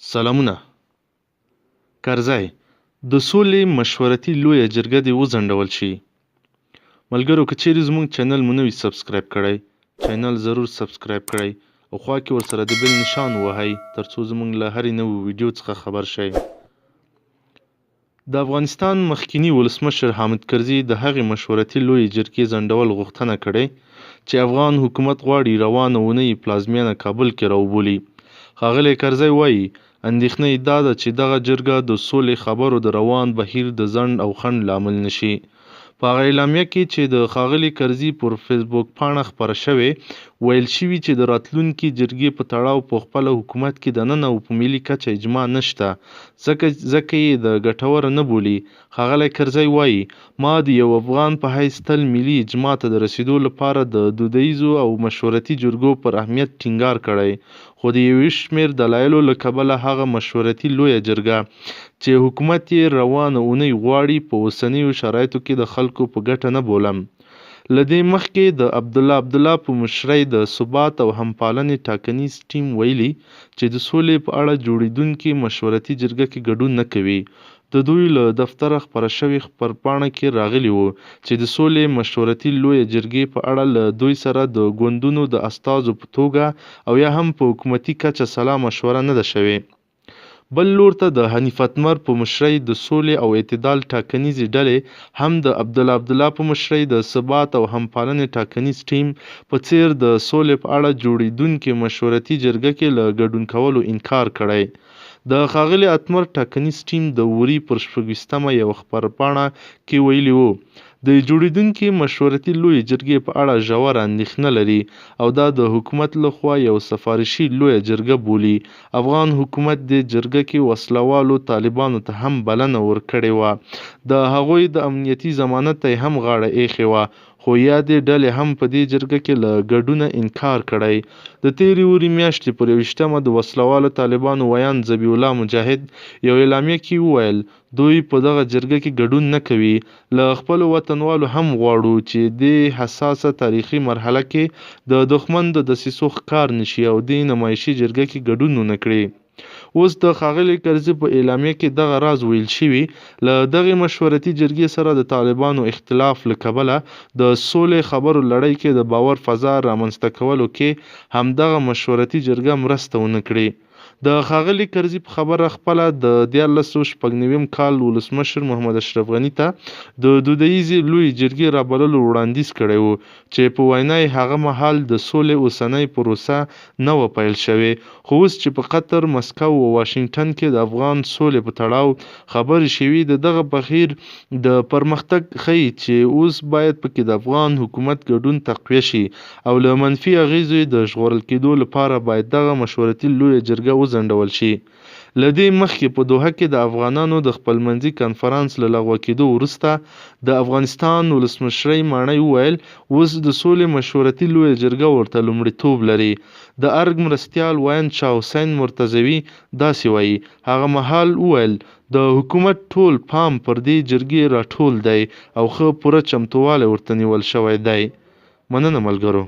سلامونه. کرزی د سولې مشورتي لویه جرګه دې وځنډول شي. ملګرو که چیرې زموږ چینل مو نه وي سبسکرایب کړی، چینل ضرور سبسکرایب کړئ او خوا کې ورسره د بیل نشان ووهئ ترڅو زموږ له هرې نوې ویډیو څخه خبر شئ. د افغانستان مخکینی ولسمشر حامد کرزي د هغې مشورتي لویې جرګې ځنډول غوښتنه کړې چې افغان حکومت غواړي روانه اونۍ پلازمینه کابل کې راوبولي. ښاغلی کرزی وایي اندېښنه یې دا ده چې دغه جرګه د سولې خبرو د روان بهیر د ځنډ او خنډ لامل نشي. په هغه اعلامیه کې چې د ښاغلي کرزي پر فیسبوک پاڼه خپره شوې ویل شوي چې د راتلونکي جرګې په تړاو په خپله حکومت کې دننه او په ملي کچه اجماع نشته ځکه یې د ګټوره نه بولي. ښاغلی کرزی وایي ما د یو افغان په حیث تل ملي اجماع ته د رسیدو لپاره د دودیزو او مشورتي جرګو پر اهمیت ټینګار کړی، خو د یو شمېر دلایلو له کبله هغه مشورتي لویه جرګه چې حکومت یې روانه اونۍ غواړي په اوسنیو شرایطو کې د خلکو په ګټه نه بولم. له دې مخکې د عبدالله په مشرۍ د ثبات او همپالنې ټاکنیز ټیم ویلي چې د سولې په اړه جوړیدونکې مشورتي جرګه کې ګډون نه کوي. د دوی له دفتره خپره شوې خپرپاڼه کې راغلي وو چې د سولې مشورتي لویې جرګې په اړه له دوی سره د ګوندونو د استازو په توګه او یا هم په حکومتي کچه سلا مشوره نه ده شوې. بل لور ته د حنیف اتمر په مشرۍ د سولې او اعتدال ټاکنیزې ډلې هم د عبدالله په مشرۍ د ثبات او همپالنې ټاکنیز ټیم په څیر د سولې په اړه جوړیدونکې مشورتي جرګه کې له ګډون کولو انکار کړی. د ښاغلي اتمر ټاکنیز ټیم د وري پر 26مه یوه خپرپاڼه کې ویلي وو د جوړیدونکې مشورتي لویې جرګې په اړه ژوره اندېښنه لري او دا د حکومت لخوا یو سفارشي لویه جرګه بولي. افغان حکومت دې جرګه کې وسلوالو طالبانو ته هم بلنه ورکړې وه، د هغوی د امنیتي ضمانت ته هم غاړه ایښې وه، خو یادې ډلې هم په دې جرګه کې له ګډونه انکار کړی. د تېرې وري میاشتې پر 21مه د وسلوالو طالبانو ویاند ذبیح الله مجاهد یو اعلامیه کې وویل دوی په دغه جرګه کې ګډون نه کوي. له خپلو وطنوالو هم غواړو چې دې حساسه تاریخي مرحله کې د دښمن د دسیسو ښکار نشي او دې نمایشي جرګه کې ګډون ونه کړي. اوس د ښاغلي کرزي په اعلامیه کې دغه راز ویل شوي له دغې مشورتي جرګې سره د طالبانو اختلاف له کبله د سولې خبرو لړۍ کې د باور فضا رامنځته کولو کې همدغه مشورتي جرګه مرسته ونه کړي. د ښاغلي کرزي په خبره خپله د 1496 کال ولسمشر محمد اشرف غني ته د دودیزې لویې جرګې رابللو وړاندیز کړی و چې په وینا یې هغه مهال د سولې اوسنۍ پروسه نه وه پیل شوې، خو اوس چې په قطر، مسکو او واشنګټن کې د افغان سولې په تړاو خبرې شوي د دغه بهیر د پرمختګ ښیي چې اوس باید پکې د افغان حکومت ګډون تقویه شي او له منفي اغیزو د ژغورل کېدو لپاره باید دغه مشورتي لویه جرګه وځنډول شي. له دې مخکې په دوحه کې د افغانانو د خپلمنځي کنفرانس له لغوه کېدو وروسته د افغانستان ولسمشرۍ ماڼۍ وویل اوس د سولې مشورتي لویه جرګه ورته لومړیتوب لري. د ارګ مرستیال ویاند شاه حسین مرتضوي داسې وایي هغه مهال وویل د حکومت ټول پام پر دې جرګې راټول دی او ښه پوره چمتووالی ورته نیول شوی دی. مننه ملګرو.